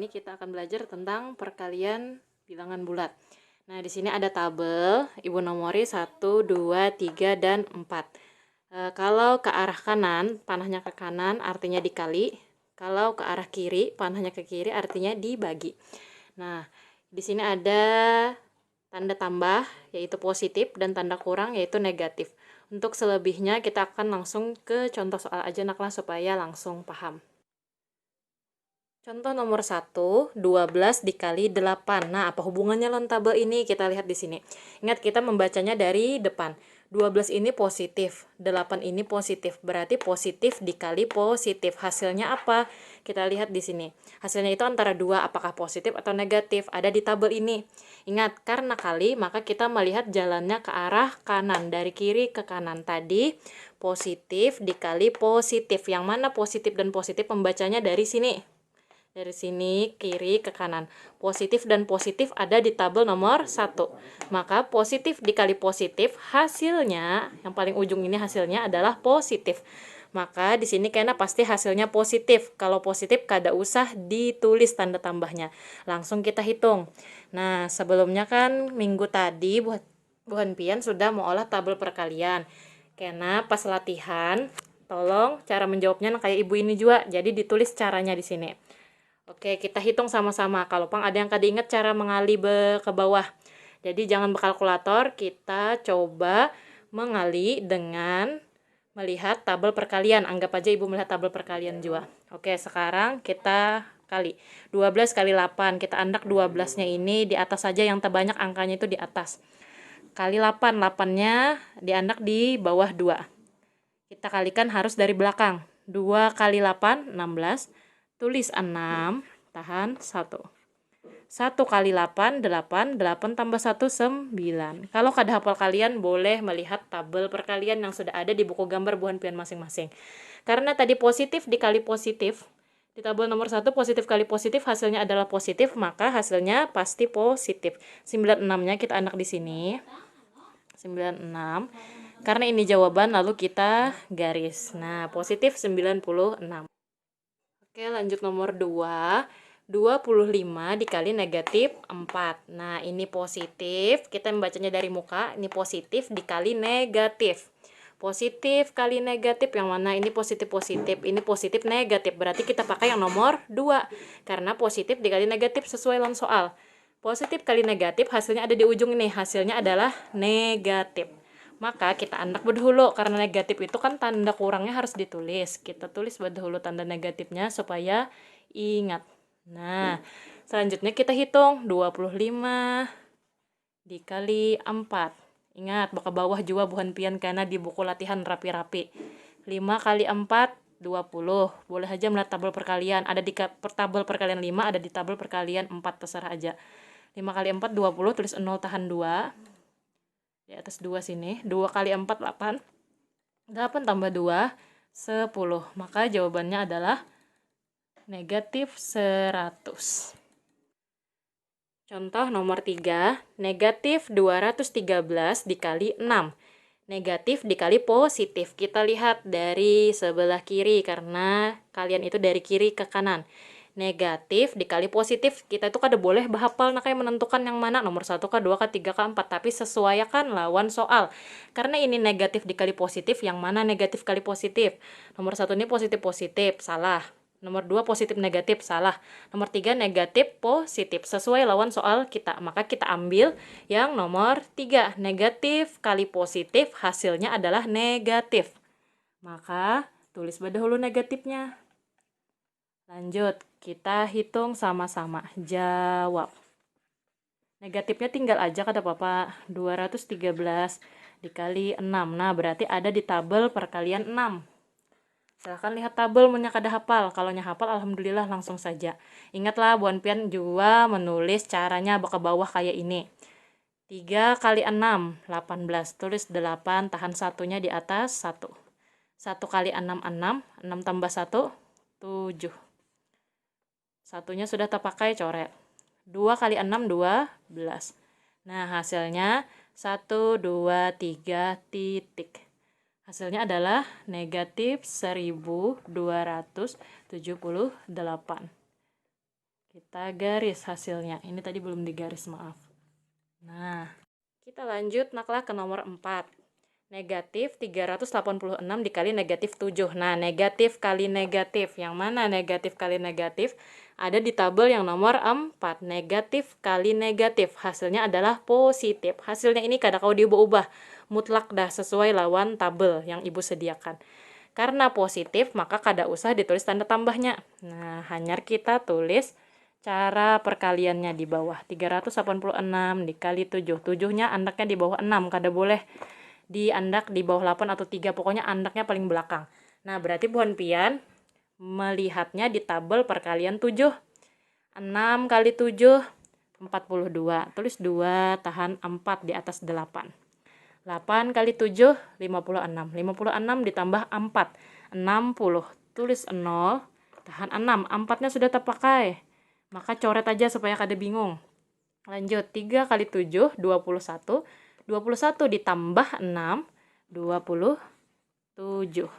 ini kita akan belajar tentang perkalian bilangan bulat. Nah, di sini ada tabel, Ibu nomori 1, 2, 3, dan 4. Kalau ke arah kanan, panahnya ke kanan artinya dikali. Kalau ke arah kiri, panahnya ke kiri artinya dibagi. Nah, di sini ada tanda tambah yaitu positif dan tanda kurang yaitu negatif. Untuk selebihnya kita akan langsung ke contoh soal aja naklah supaya langsung paham. Contoh nomor 1, 12 dikali 8. Nah, apa hubungannya lon tabel ini? Kita lihat di sini. Ingat, kita membacanya dari depan. 12 ini positif, 8 ini positif. Berarti positif dikali positif. Hasilnya apa? Kita lihat di sini. Hasilnya itu antara 2, apakah positif atau negatif? Ada di tabel ini. Ingat, karena kali, maka kita melihat jalannya ke arah kanan. Dari kiri ke kanan tadi, positif dikali positif. Yang mana positif dan positif membacanya dari sini. Dari sini kiri ke kanan. Positif dan positif ada di tabel nomor 1. Maka positif dikali positif hasilnya, yang paling ujung ini hasilnya adalah positif. Maka di sini kayaknya pasti hasilnya positif. Kalau positif kada usah ditulis tanda tambahnya. Langsung kita hitung. Nah, sebelumnya kan minggu tadi Bu Hanpian sudah mau olah tabel perkalian. Karena pas latihan, tolong cara menjawabnya kayak ibu ini juga. Jadi ditulis caranya di sini. Oke, kita hitung sama-sama. Kalau pang ada yang kada ingat cara mengali ke bawah. Jadi jangan berkalkulator, kita coba mengali dengan melihat tabel perkalian. Anggap aja ibu melihat tabel perkalian juga. Oke, sekarang kita kali. 12 kali 8. Kita andak 12-nya ini di atas saja, yang terbanyak angkanya itu di atas. Kali 8. 8-nya diandak di bawah 2. Kita kalikan harus dari belakang. 2 kali 8, 16. Tulis 6, tahan 1. 1 kali 8, 8. 8 tambah 1, 9. Kalau kada hafal kalian, boleh melihat tabel perkalian yang sudah ada di buku gambar Bu Hanpian masing-masing. Karena tadi positif dikali positif, di tabel nomor 1 positif kali positif hasilnya adalah positif, maka hasilnya pasti positif. 96-nya kita anak di sini. 96. Karena ini jawaban, lalu kita garis. Nah, positif 96. Oke, lanjut nomor 2. 25 dikali negatif 4. Nah, ini positif. Kita membacanya dari muka. Ini positif dikali negatif. Positif kali negatif. Yang mana ini positif-positif. Ini positif negatif. Berarti kita pakai yang nomor 2. Karena positif dikali negatif sesuai lawan soal. Positif kali negatif hasilnya ada di ujung ini. Hasilnya adalah negatif. Maka kita andak berdahulu, karena negatif itu kan tanda kurangnya harus ditulis. Kita tulis berdahulu tanda negatifnya supaya ingat. Nah, selanjutnya kita hitung 25 dikali 4. Ingat, ke bawah juga Bu Hanpian karena di buku latihan rapi-rapi. 5 kali 4, 20. Boleh aja melihat tabel perkalian. Ada di tabel perkalian 5, ada di tabel perkalian 4, terserah aja. 5 kali 4, 20, tulis 0 tahan 2. Di atas 2 sini. 2 kali 4, 8. 8 tambah 2, 10. Maka jawabannya adalah negatif 100. Contoh nomor 3. Negatif 213 dikali 6. Negatif dikali positif. Kita lihat dari sebelah kiri karena kalian itu dari kiri ke kanan. Negatif dikali positif, kita itu kada boleh bahapal nak kayak menentukan yang mana nomor 1 ke 2 ke 3 ke 4, tapi sesuaikan lawan soal. Karena ini negatif dikali positif, yang mana negatif kali positif? Nomor 1 ini positif-positif, salah. Nomor 2 positif negatif, salah. Nomor 3 negatif positif, sesuai lawan soal kita. Maka kita ambil yang nomor 3, negatif kali positif, hasilnya adalah negatif. Maka tulis dahulu negatifnya. Lanjut, kita hitung sama-sama. Jawab. Negatifnya tinggal aja kada apa-apa. 213 dikali 6. Nah, berarti ada di tabel perkalian 6. Silahkan lihat tabel punya kada hafal. Kalau nya hafal, alhamdulillah langsung saja. Ingatlah, Bu Hanpian juga menulis caranya ke bawah kayak ini. 3 kali 6, 18. Tulis 8, tahan satunya di atas 1. 1 kali 6, 6. 6 tambah 1, 7. Satunya sudah terpakai, coret. 2 kali 6, 12. Nah, hasilnya 1, 2, 3, titik. Hasilnya adalah negatif 1278. Kita garis hasilnya. Ini tadi belum digaris, maaf. Nah, kita lanjut naklah ke nomor 4. Negatif 386 dikali negatif 7. Nah, negatif kali negatif. Yang mana negatif kali negatif? Ada di tabel yang nomor 4. Negatif kali negatif. Hasilnya adalah positif. Hasilnya ini kada kau diubah-ubah. Mutlak dah sesuai lawan tabel yang ibu sediakan. Karena positif, maka kada usah ditulis tanda tambahnya. Nah, hanya kita tulis cara perkaliannya di bawah. 386 dikali 7. 7-nya andaknya di bawah 6. Kada boleh di andak di bawah 8 atau 3. Pokoknya andaknya paling belakang. Nah, berarti Puan Pian melihatnya di tabel perkalian 7. 6 kali 7, 42. Tulis 2 tahan 4 di atas 8. 8 kali 7, 56. 56 ditambah 4, 60. Tulis 0, tahan 6. 4-nya sudah terpakai. Maka coret aja supaya kada bingung. Lanjut, 3 kali 7, 21. 21 ditambah 6, 27. 1,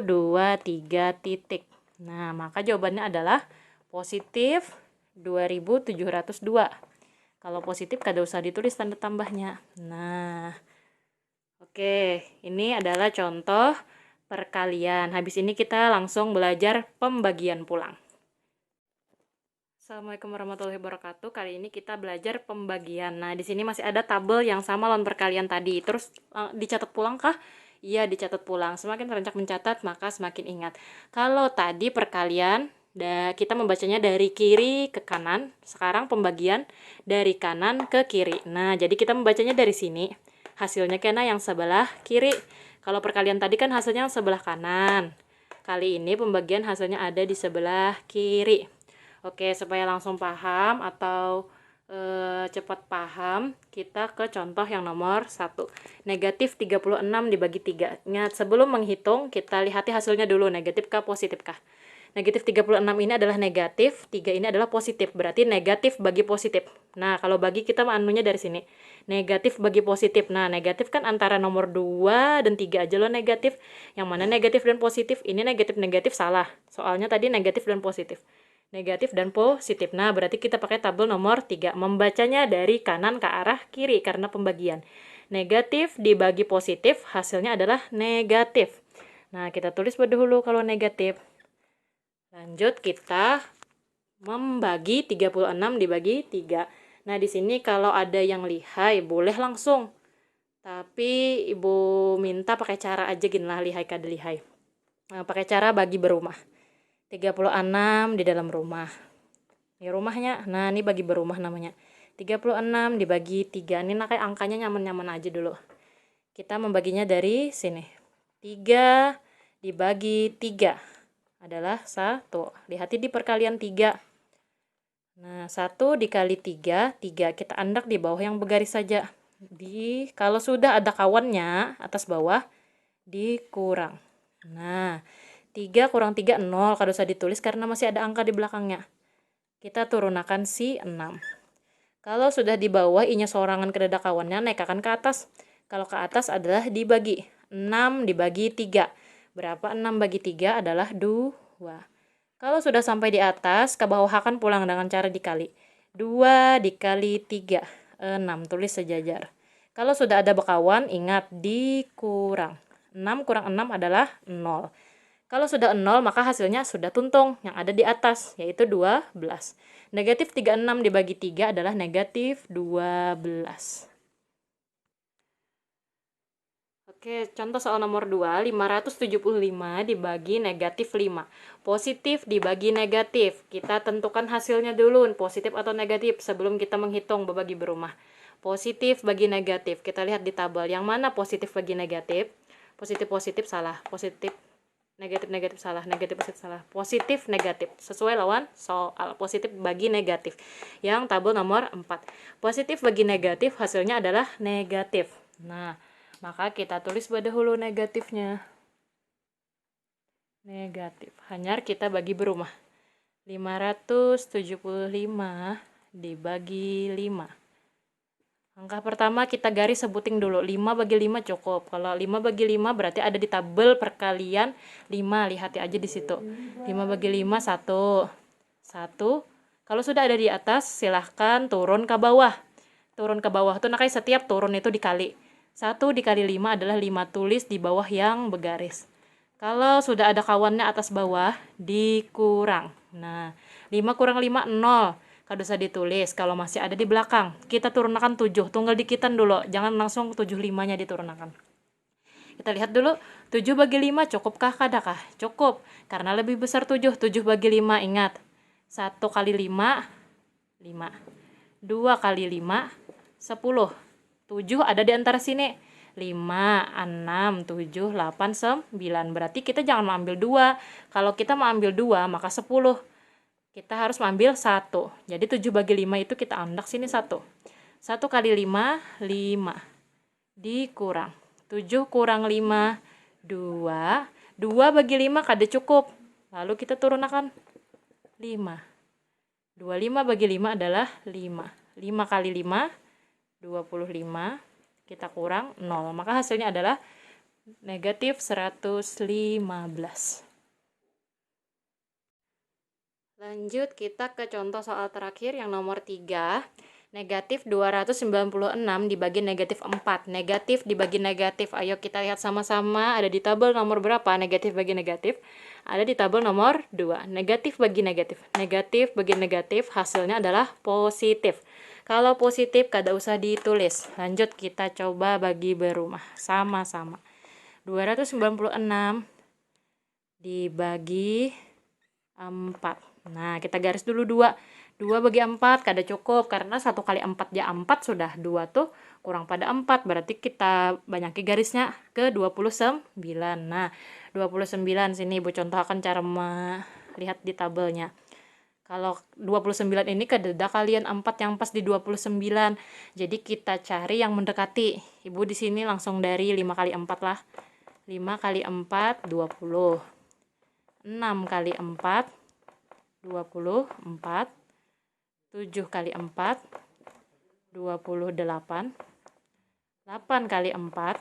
2, 3 titik. Nah, maka jawabannya adalah positif 2702. Kalau positif kada usah ditulis tanda tambahnya. Nah, oke, ini adalah contoh perkalian. Habis ini kita langsung belajar pembagian pulang. Assalamualaikum warahmatullahi wabarakatuh. Kali ini kita belajar pembagian. Nah, di sini masih ada tabel yang sama lawan perkalian tadi. Terus dicatat pulang kah? Iya, dicatat pulang. Semakin terancak mencatat, maka semakin ingat. Kalau tadi perkalian kita membacanya dari kiri ke kanan. Sekarang pembagian dari kanan ke kiri. Nah, jadi kita membacanya dari sini. Hasilnya kena yang sebelah kiri. Kalau perkalian tadi kan hasilnya yang sebelah kanan. Kali ini pembagian hasilnya ada di sebelah kiri. Oke, supaya langsung paham atau cepat paham, kita ke contoh yang nomor 1. Negatif 36 dibagi 3. Ingat, sebelum menghitung, kita lihati hasilnya dulu, negatif kah, positif kah. Negatif 36 ini adalah negatif, 3 ini adalah positif. Berarti negatif bagi positif. Nah, kalau bagi kita anunya dari sini. Negatif bagi positif. Nah, negatif kan antara nomor 2 dan 3 aja loh negatif. Yang mana negatif dan positif? Ini negatif-negatif salah. Soalnya tadi negatif dan positif. Negatif dan positif. Nah, berarti kita pakai tabel nomor 3. Membacanya dari kanan ke arah kiri karena pembagian. Negatif dibagi positif, hasilnya adalah negatif. Nah, kita tulis dahulu kalau negatif. Lanjut, kita membagi 36 dibagi 3. Nah, di sini kalau ada yang lihai, boleh langsung. Tapi ibu minta pakai cara aja gini lah, lihai kada lihai. Nah, pakai cara bagi berumah. 36 di dalam rumah. Ini rumahnya. Nah, ini bagi berumah namanya. 36 dibagi 3. Ini kayak angkanya nyaman-nyaman aja dulu. Kita membaginya dari sini. 3 dibagi 3 adalah 1. Lihati di perkalian 3. Nah, 1 dikali 3, 3 kita andak di bawah yang bergaris saja. Kalau sudah ada kawannya, atas bawah, dikurang. Nah, 3 kurang 3, 0. Kada usah ditulis karena masih ada angka di belakangnya. Kita turunkan si 6. Kalau sudah di bawah, inya sorangan kedada kawannya, naik akan ke atas. Kalau ke atas adalah dibagi. 6 dibagi 3. Berapa 6 bagi 3 adalah 2. Kalau sudah sampai di atas, ke bawah akan pulang dengan cara dikali. 2 dikali 3, 6. Tulis sejajar. Kalau sudah ada bekawan, ingat dikurang. 6 kurang 6 adalah 0. Kalau sudah 0, maka hasilnya sudah tuntung yang ada di atas, yaitu 12. Negatif 36 dibagi 3 adalah negatif 12. Oke, contoh soal nomor 2, 575 dibagi negatif 5. Positif dibagi negatif. Kita tentukan hasilnya dulu, positif atau negatif, sebelum kita menghitung berbagi berumah. Positif bagi negatif. Kita lihat di tabel. Yang mana positif bagi negatif? Positif-positif salah. Positif, negatif-negatif salah. Negatif-positif salah. Positif-negatif. Sesuai lawan soal. Positif bagi negatif. Yang tabel nomor 4. Positif bagi negatif, hasilnya adalah negatif. Nah, maka kita tulis dahulu negatifnya. Negatif. Hanya kita bagi berumah. 575 dibagi 5. Angka pertama kita garis sebuting dulu. 5 bagi 5 cukup. Kalau 5 bagi 5 berarti ada di tabel perkalian 5. Lihat aja di situ. 5 bagi 5 1. 1 Kalau sudah ada di atas, silahkan turun ke bawah. Turun ke bawah tuh, makanya setiap turun itu dikali. 1 dikali 5 adalah 5, tulis di bawah yang bergaris. Kalau sudah ada kawannya atas bawah, dikurang. Nah, 5 kurang 5, 0. Kada usah ditulis. Kalau masih ada di belakang, kita turunkan 7. Tunggal dikitan dulu, jangan langsung 75-nya diturunkan. Kita lihat dulu, 7 bagi 5 cukupkah kadakah? Cukup, karena lebih besar 7. 7 bagi 5, ingat. 1 kali 5, 5. 2 kali 5, 10. 7 ada di antara sini. 5, 6, 7, 8, 9. Berarti kita jangan mengambil 2. Kalau kita mengambil 2, maka 10. Kita harus mengambil 1. Jadi 7 bagi 5 itu kita andak sini 1. 1 kali 5, 5. Dikurang. 7 kurang 5, 2. 2 bagi 5 kada cukup. Lalu kita turunkan 5. 25 bagi 5 adalah 5. 5 kali 5, 25. Kita kurang 0. Maka hasilnya adalah negatif 115. Lanjut kita ke contoh soal terakhir yang nomor 3. Negatif 296 dibagi negatif 4. Negatif dibagi negatif. Ayo kita lihat sama-sama. Ada di tabel nomor berapa negatif bagi negatif? Ada di tabel nomor 2. Negatif bagi negatif. Negatif bagi negatif, hasilnya adalah positif. Kalau positif kada usah ditulis. Lanjut kita coba bagi berumah. Sama-sama. 296 dibagi 4. Nah, kita garis dulu 2. 2 bagi 4 kada cukup, karena 1 kali 4 ya 4 sudah. 2 tuh kurang pada 4, berarti kita banyaki garisnya ke 29. Nah, 29 sini Ibu contohkan cara melihat di tabelnya. Kalau 29 ini kededa kalian 4 yang pas di 29. Jadi kita cari yang mendekati. Ibu di sini langsung dari 5 kali 4 lah. 5 kali 4, 20. 6 kali 4, 24. 7 kali 4, 28. 8 kali 4,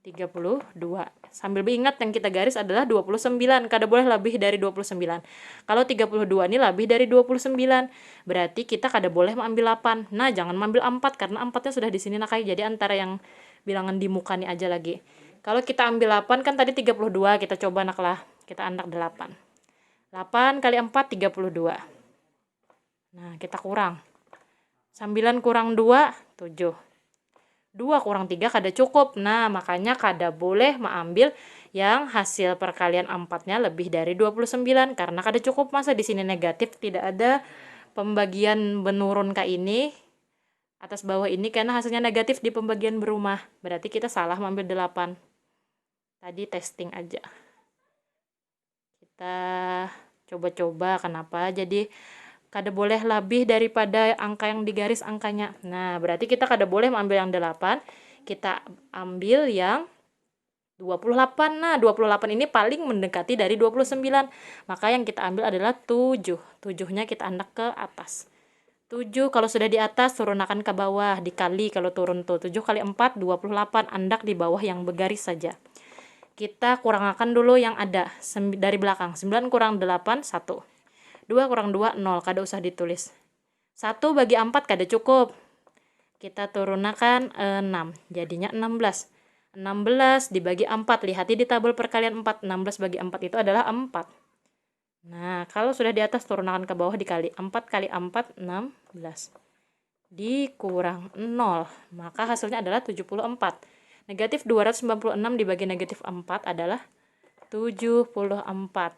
32. Sambil ingat yang kita garis adalah 29. Kada boleh lebih dari 29. Kalau 32 ini lebih dari 29. Berarti kita kada boleh mengambil 8. Nah, jangan mengambil 4 karena 4-nya sudah di sini nakai. Jadi antara yang bilangan di muka nih aja lagi. Kalau kita ambil 8 kan tadi 32. Kita coba naklah. Kita anak 8. 8 kali 4, 32. Nah, kita kurang. 9 kurang 2, 7. 2 kurang 3 kada cukup. Nah, makanya kada boleh mengambil yang hasil perkalian 4-nya lebih dari 29. Karena kada cukup, masa di sini negatif. Tidak ada pembagian menurun ke ini. Atas bawah ini karena hasilnya negatif di pembagian berumah. Berarti kita salah mengambil 8. Tadi testing aja. Kita coba-coba kenapa. Jadi kada boleh lebih daripada angka yang digaris angkanya. Nah, berarti kita kada boleh mengambil yang 8. Kita ambil yang 28. Nah, 28 ini paling mendekati dari 29. Maka yang kita ambil adalah 7. 7-nya kita anak ke atas. 7 kalau sudah di atas, turunkan ke bawah. Dikali kalau turun tuh. 7 kali 4, 28. Andak di bawah yang bergaris saja. Kita kurangkan dulu yang ada dari belakang. 9 kurang 8, 1. 2 kurang 2, 0. Kada usah ditulis. 1 bagi 4 kada cukup. Kita turunkan 6. Jadinya 16. 16 dibagi 4. Lihat di tabel perkalian 4. 16 bagi 4 itu adalah 4. Nah, kalau sudah di atas, turunkan ke bawah dikali. 4 kali 4, 16. Dikurang 0. Maka hasilnya adalah 74. Negatif 296 dibagi negatif 4 adalah 74.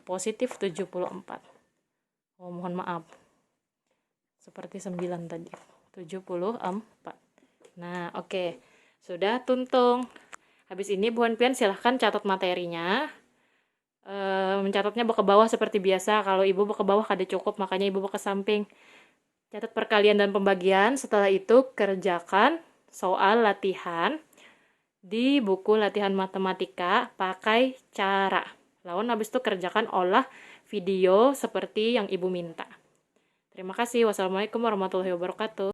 Positif 74. Oh, mohon maaf. Seperti 9 tadi. 74. Nah, oke. Sudah tuntung. Habis ini Bu Pian silahkan catat materinya. Mencatatnya ke bawah seperti biasa. Kalau Ibu ke bawah kada cukup, makanya Ibu ke samping. Catat perkalian dan pembagian. Setelah itu kerjakan soal latihan di buku latihan matematika pakai cara. Lalu habis itu kerjakan olah video seperti yang Ibu minta. Terima kasih. Wassalamualaikum warahmatullahi wabarakatuh.